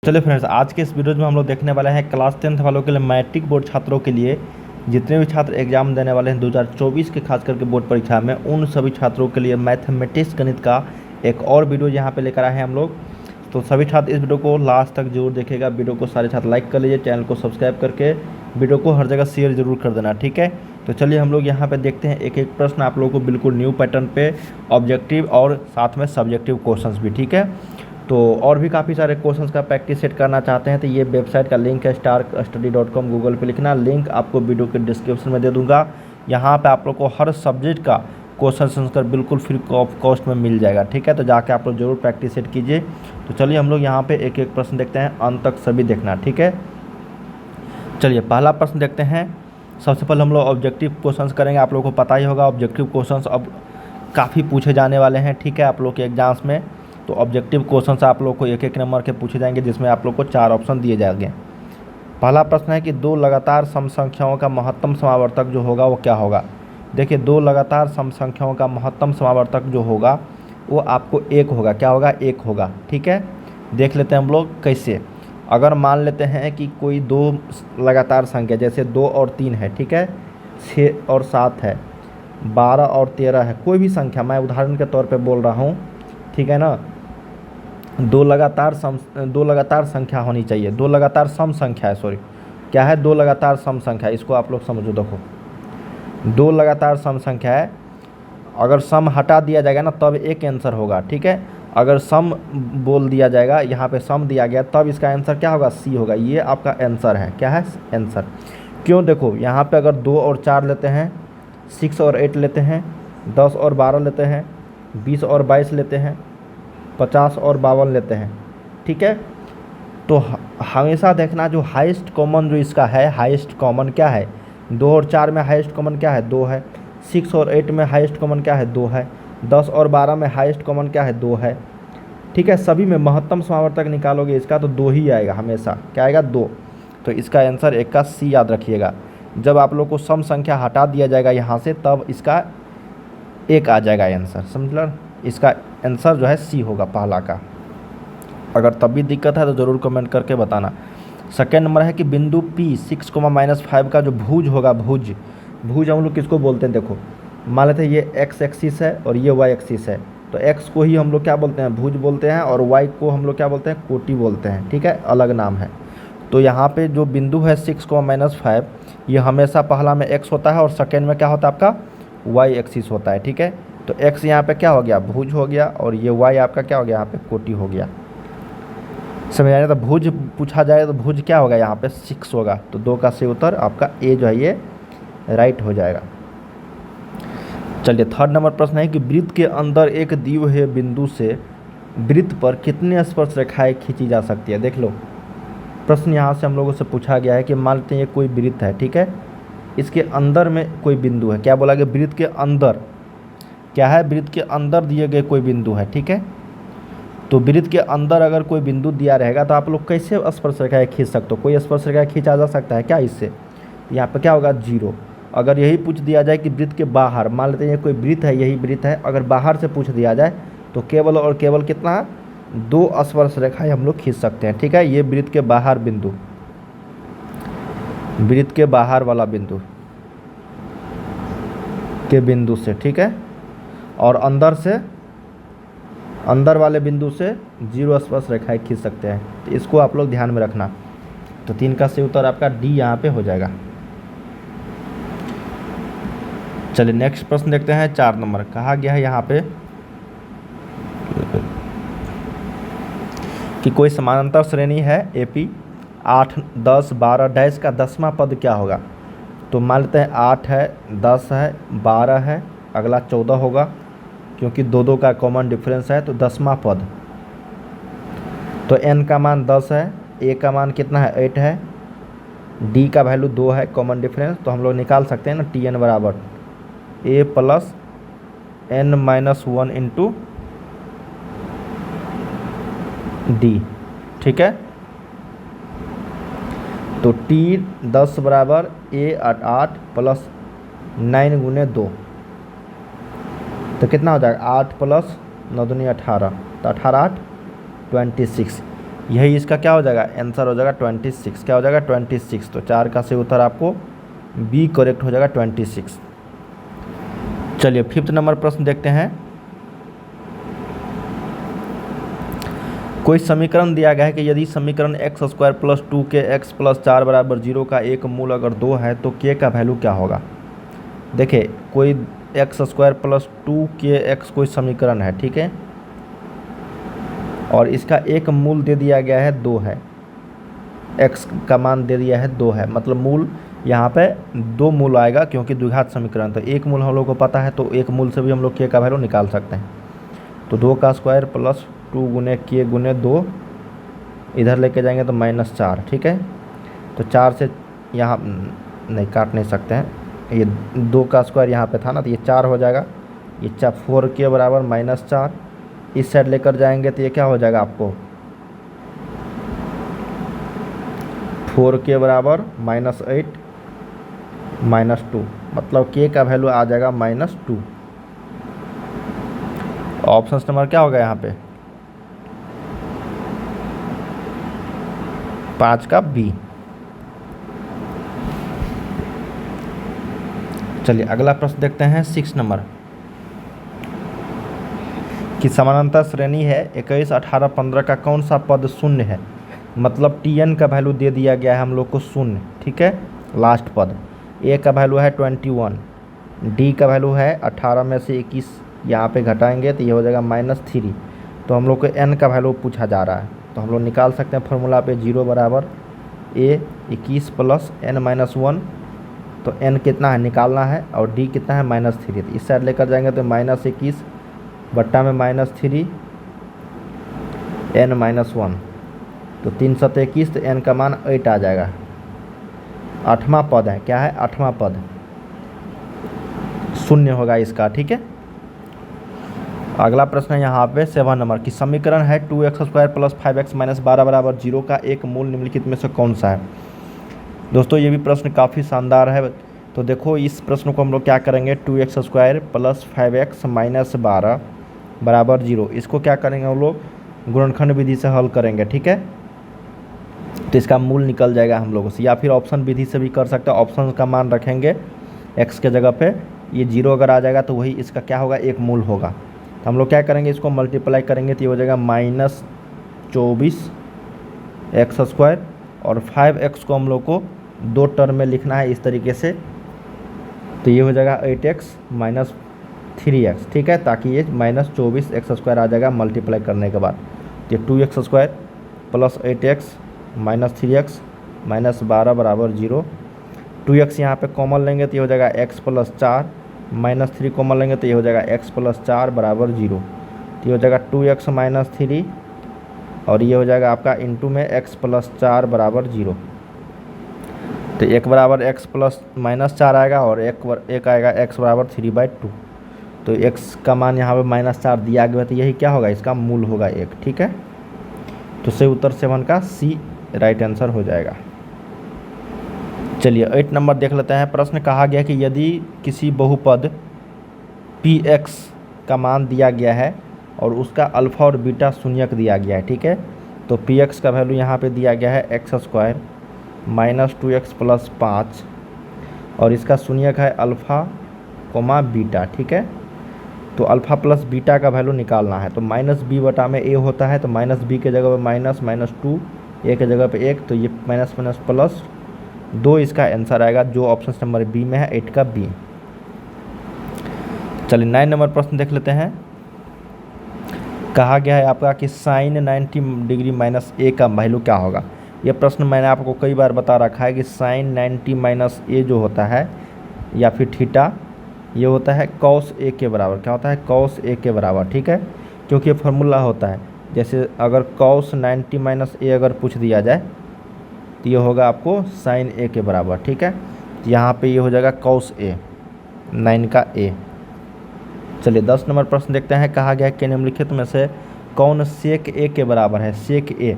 चलिए फ्रेंड्स, आज के इस वीडियो में हम लोग देखने वाले हैं क्लास 10th वालों के लिए मैट्रिक बोर्ड छात्रों के लिए जितने भी छात्र एग्जाम देने वाले हैं 2024 के खास करके बोर्ड परीक्षा में, उन सभी छात्रों के लिए मैथमेटिक्स गणित का एक और वीडियो यहाँ पे लेकर आए हैं हम लोग। तो सभी छात्र इस वीडियो को लास्ट तक जरूर देखेगा। वीडियो को सारे छात्र लाइक कर लीजिए, चैनल को सब्सक्राइब करके वीडियो को हर जगह शेयर जरूर कर देना, ठीक है। तो चलिए हम लोग यहाँ पे देखते हैं एक एक प्रश्न आप लोगों को बिल्कुल न्यू पैटर्न पे, ऑब्जेक्टिव और साथ में सब्जेक्टिव क्वेश्चंस भी, ठीक है। तो और भी काफ़ी सारे क्वेश्चंस का प्रैक्टिस सेट करना चाहते हैं तो ये वेबसाइट का लिंक है starkstudy.com, गूगल पे लिखना, लिंक आपको वीडियो के डिस्क्रिप्शन में दे दूंगा। यहाँ पे आप लोग को हर सब्जेक्ट का क्वेश्चन आंसर बिल्कुल फ्री ऑफ कॉस्ट में मिल जाएगा, ठीक है। तो जाके आप लोग जरूर प्रैक्टिस सेट कीजिए। तो चलिए हम लोग यहाँ पे एक एक प्रश्न देखते हैं, अंत तक सभी देखना, ठीक है। चलिए पहला प्रश्न देखते हैं। सबसे पहले हम लोग ऑब्जेक्टिव क्वेश्चंस करेंगे। आप लोगों को पता ही होगा ऑब्जेक्टिव क्वेश्चंस अब काफ़ी पूछे जाने वाले हैं, ठीक है, आप लोग के एग्जाम्स में। तो ऑब्जेक्टिव क्वेश्चंस आप लोग को एक एक नंबर के पूछे जाएंगे, जिसमें आप लोग को 4 ऑप्शन दिए जाएंगे। पहला प्रश्न है कि 2 लगातार सम संख्याओं का महत्तम समावर्तक जो होगा वो क्या होगा। देखिए 2 लगातार सम संख्याओं का महत्तम समावर्तक जो होगा वो आपको 1 होगा। क्या होगा? 1 होगा, ठीक है। देख लेते हैं हम लोग कैसे। अगर मान लेते हैं कि कोई 2 लगातार संख्या जैसे 2 और 3 है, ठीक है, 6 और 7 है, 12 और 13 है, कोई भी संख्या, मैं उदाहरण के तौर पे बोल रहा हूँ, ठीक है ना। 2 लगातार संख्या होनी चाहिए, 2 लगातार सम संख्या है, सॉरी क्या है, 2 लगातार सम संख्या, इसको आप लोग समझो। देखो 2 लगातार सम संख्या है, अगर सम हटा दिया जाएगा ना तब एक आंसर होगा, ठीक है। अगर सम बोल दिया जाएगा, यहाँ पे सम दिया गया, तब इसका आंसर क्या होगा? सी होगा। ये आपका आंसर है। क्या है आंसर? क्यों? देखो यहाँ पे अगर 2 और 4 लेते हैं, 6 और 8 लेते हैं, 10 और 12 लेते हैं, 20 और 22 लेते हैं, 50 और 52 लेते हैं, ठीक है। तो हमेशा देखना जो हाईएस्ट कॉमन जो इसका है, हाईएस्ट कॉमन क्या है? 2 और 4 में हाईएस्ट कॉमन क्या है? 2 है। 6 और 8 में हाईएस्ट कॉमन क्या है? 2 है। 10 और 12 में हाईएस्ट कॉमन क्या है? 2 है, ठीक है। सभी में महत्तम समावर्तक निकालोगे इसका तो 2 ही आएगा हमेशा। क्या आएगा? 2। तो इसका आंसर 1 का सी याद रखिएगा। जब आप लोग को सम संख्या हटा दिया जाएगा यहाँ से, तब इसका 1 आ जाएगा आंसर, समझ लो। इसका आंसर जो है सी होगा पहला का। अगर तब भी दिक्कत है तो ज़रूर कमेंट करके बताना। सेकेंड नंबर है कि बिंदु P 6, -5 का जो भुज होगा, भुज हम लोग किसको बोलते हैं? देखो मान लेते हैं ये एक्स एक्सिस है और ये वाई एक्सिस है, तो एक्स को ही हम लोग क्या बोलते हैं? भुज बोलते हैं, और वाई को हम लोग क्या बोलते हैं? कोटि बोलते हैं, ठीक है, अलग नाम है। तो यहाँ पे जो बिंदु है 6, -5, ये हमेशा पहला में एक्स होता है और सेकेंड में क्या होता है? आपका वाई एक्सिस होता है, ठीक है। तो x यहाँ पे क्या हो गया? भुज हो गया, और ये y आपका क्या हो गया? यहाँ पे कोटि हो गया। समझ आया? तो भुज पूछा जाए तो भुज क्या होगा? यहाँ पे 6 होगा। तो 2 का सही उत्तर आपका ए जो है ये राइट हो जाएगा। चलिए थर्ड नंबर प्रश्न है कि वृत्त के अंदर एक द्विबाहुवीय बिंदु से वृत्त पर कितने स्पर्श रेखाएं खींची जा सकती है। देख लो प्रश्न यहाँ से हम लोगों से पूछा गया है कि मान लेते हैं ये कोई वृत्त है, ठीक है, इसके अंदर में कोई बिंदु है। क्या बोला गया? वृत्त के अंदर क्या है? वृत्त के अंदर दिए गए कोई बिंदु है, ठीक है। तो वृत्त के अंदर अगर कोई बिंदु दिया रहेगा तो आप लोग कैसे स्पर्श रेखाएं खींच सकते हो? कोई स्पर्श रेखा खींचा जा सकता है क्या इससे? यहाँ पे क्या होगा? 0। अगर यही पूछ दिया जाए कि वृत्त के बाहर, मान लेते हैं ये कोई वृत्त है, यही वृत्त है, अगर बाहर से पूछ दिया जाए तो केवल और केवल कितना? 2 स्पर्श रेखाएं हम लोग खींच सकते हैं, ठीक है। ये वृत्त के बाहर बिंदु, वृत्त के बाहर वाला बिंदु के बिंदु से, ठीक है, और अंदर से, अंदर वाले बिंदु से 0 स्पर्श रेखाएं खींच सकते हैं। तो इसको आप लोग ध्यान में रखना। तो 3 का सही उत्तर आपका डी यहाँ पे हो जाएगा। चलिए नेक्स्ट प्रश्न देखते हैं। 4 नंबर कहा गया है यहाँ पे कि कोई समानांतर श्रेणी है AP 8, 10, 12 डैश का 10वां पद क्या होगा। तो मान लेते हैं 8 है, 10 है, 12 है, अगला 14 होगा, क्योंकि 2 का कॉमन डिफरेंस है। तो 10वां पद, तो n का मान 10 है, a का मान कितना है? 8 है, d का वैल्यू 2 है, कॉमन डिफरेंस। तो हम लोग निकाल सकते हैं ना, tn बराबर a + n-1 इंटू d, ठीक है। तो t10 बराबर a 8 + 9 × 2, तो कितना हो जाएगा? 8 + 9 दूनी 18, तो 18 8 26। यही इसका क्या हो जाएगा, आंसर हो जाएगा 26। क्या हो जाएगा 26। तो 4 का सही उत्तर आपको बी करेक्ट हो जाएगा 26। चलिए 5th नंबर प्रश्न देखते हैं। कोई समीकरण दिया गया है कि यदि समीकरण एक्स स्क्वायर प्लस 2 के एक्स प्लस 4 बराबर 0 का एक मूल अगर 2 है तो के का वैल्यू क्या होगा। देखिए कोई एक्स स्क्वायर प्लस 2 के एक्स कोई समीकरण है, ठीक है, और इसका एक मूल दे दिया गया है 2 है, एक्स का मान दे दिया है 2 है, मतलब मूल यहाँ पे 2 मूल आएगा क्योंकि द्विघात समीकरण। तो एक मूल हम लोग को पता है तो एक मूल से भी हम लोग के का वैल्यू निकाल सकते हैं। तो 2 का स्क्वायर प्लस 2 गुने के गुने 2, इधर लेके जाएंगे तो -4, ठीक है। तो 4 से यहाँ नहीं काट नहीं सकते हैं, ये 2 का स्क्वायर यहाँ पे था ना, तो ये 4 हो जाएगा। ये 4 के बराबर -4, इस साइड लेकर जाएंगे तो ये क्या हो जाएगा आपको 4 के बराबर -8 -2, मतलब के का वैल्यू आ जाएगा -2। ऑप्शन नंबर क्या होगा यहाँ पे 5 का बी। चलिए अगला प्रश्न देखते हैं 6 नंबर कि समानांतर श्रेणी है 21, 18, 15 का कौन सा पद शून्य है। मतलब टी का वैल्यू दे दिया गया है हम लोग को शून्य, ठीक है, लास्ट पद। ए का वैल्यू है 21, डी का वैल्यू है 18 में से 21, यहाँ पे घटाएंगे तो ये हो जाएगा -3। तो हम लोग को एन का वैल्यू पूछा जा रहा है, तो हम लोग निकाल सकते हैं फॉर्मूला पे 0 बराबर ए 21 प्लस n-1। तो n कितना है निकालना है और d कितना है -3। तो इस साइड लेकर जाएंगे तो -21 बट्टा में -3 n-1, तो 3 7 21, तो n का मान 8 आ जाएगा। 8वां पद है, क्या है 8वां पद शून्य होगा इसका, ठीक है। अगला प्रश्न है यहाँ पे 7 नंबर की समीकरण है 2x square plus 5x minus 12 बराबर 0 का एक मूल निम्नलिखित में से कौन सा है। दोस्तों ये भी प्रश्न काफ़ी शानदार है। तो देखो इस प्रश्न को हम लोग क्या करेंगे 2x square plus 5x minus 12 बराबर 0, इसको क्या करेंगे हम लोग गुणनखंड विधि से हल करेंगे, ठीक है। तो इसका मूल निकल जाएगा हम लोगों से, या फिर ऑप्शन विधि से भी कर सकते हैं। ऑप्शन का मान रखेंगे x के जगह पे, ये 0 अगर आ जाएगा तो वही इसका क्या होगा एक मूल होगा। तो हम लोग क्या करेंगे इसको मल्टीप्लाई करेंगे तो ये हो जाएगा -24x स्क्वायर, और 5x को हम लोग को 2 टर्म में लिखना है इस तरीके से, तो ये हो जाएगा 8x माइनस 3x, ठीक है, ताकि ये -24x स्क्वायर आ जाएगा मल्टीप्लाई करने के बाद। तो 2x square plus 8x minus 3x minus 12 बराबर 0। 2x यहाँ पे कॉमन लेंगे तो ये हो जाएगा x प्लस 4, -3 कॉमन लेंगे तो ये हो जाएगा x प्लस 4 बराबर 0। तो ये हो जाएगा 2x माइनस 3, और ये हो जाएगा आपका इंटू में x प्लस 4 बराबर 0। तो एक बराबर x प्लस -4 आएगा और एक आएगा x बराबर 3/2। तो x का मान यहाँ पे -4 दिया गया, तो यही क्या होगा इसका मूल होगा 1, ठीक है। तो सही उत्तर 7 का सी राइट आंसर हो जाएगा। चलिए 8 नंबर देख लेते हैं। प्रश्न कहा गया कि यदि किसी बहुपद px का मान दिया गया है और उसका अल्फ़ा और बीटा शून्यक दिया गया है, ठीक है, तो px का वैल्यू यहाँ पे दिया गया है x square minus 2x plus 5, और इसका शून्यक है अल्फ़ा कोमा बीटा, ठीक है। तो अल्फ़ा प्लस बीटा का वैल्यू निकालना है, तो -b बटा में a होता है, तो -b के जगह पे -2, a के जगह पे 1, तो ये माइनस प्लस 2 इसका आंसर आएगा, जो ऑप्शन नंबर बी में है 8 का बी। चलिए 9 नंबर प्रश्न देख लेते हैं। कहा गया है आपका कि साइन 90 डिग्री माइनस a का वैल्यू क्या होगा। ये प्रश्न मैंने आपको कई बार बता रखा है कि साइन 90 माइनस a जो होता है या फिर थीटा, ये होता है कॉस a के बराबर। क्या होता है कॉस a के बराबर, ठीक है, क्योंकि ये फार्मूला होता है। जैसे अगर कॉस 90 माइनस a अगर पूछ दिया जाए तो ये होगा आपको साइन a के बराबर, ठीक है। तो यहाँ पे ये हो जाएगा कॉस a 9 का a। चलिए 10 नंबर प्रश्न देखते हैं। कहा गया है कि निम्नलिखित में से कौन सेक a के बराबर है। सेक a,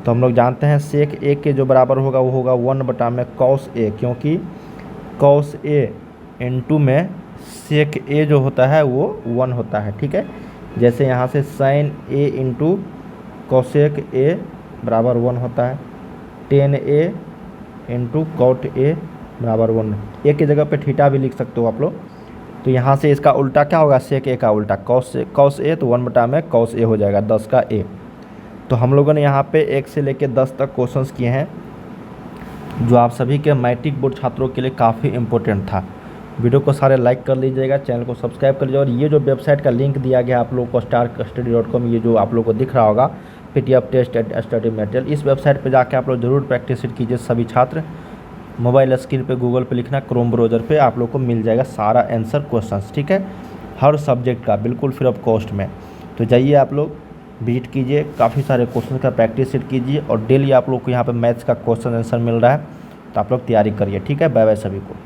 तो हम लोग जानते हैं सेक a के जो बराबर होगा वो होगा 1 बटा में कॉस a, क्योंकि कॉस a इंटू में सेक a जो होता है वो 1 होता है, ठीक है। जैसे यहाँ से sine a into cosec a बराबर 1 होता है, tan A into cot A बराबर 1। ए की जगह पे थीटा भी लिख सकते हो आप लोग। तो यहाँ से इसका उल्टा क्या होगा, सेक ए का उल्टा कॉस ए, तो 1 में कॉस ए हो जाएगा 10 का ए। तो हम लोगों ने यहाँ पे 1 से लेकर 10 तक क्वेश्चंस किए हैं, जो आप सभी के मैट्रिक बोर्ड छात्रों के लिए काफ़ी इंपॉर्टेंट था। वीडियो को सारे लाइक कर लीजिएगा, चैनल को सब्सक्राइब कर लीजिए, और ये जो वेबसाइट का लिंक दिया गया आप लोगों को starkstudy.com, ये जो आप लोगों को दिख रहा होगा PDF टेस्ट स्टडी मटेरियल, इस वेबसाइट पे जाके आप लोग ज़रूर प्रैक्टिस कीजिए सभी छात्र। मोबाइल स्क्रीन पे गूगल पे लिखना, क्रोम ब्राउज़र पे आप लोग को मिल जाएगा सारा आंसर क्वेश्चंस, ठीक है, हर सब्जेक्ट का बिल्कुल फ्री ऑफ कॉस्ट में। तो जाइए आप लोग विजिट कीजिए, काफ़ी सारे क्वेश्चन का प्रैक्टिस कीजिए, और डेली आप लोग को यहाँ पे मैथ्स का क्वेश्चन आंसर मिल रहा है, तो आप लोग तैयारी करिए, ठीक है। बाय बाय सभी को।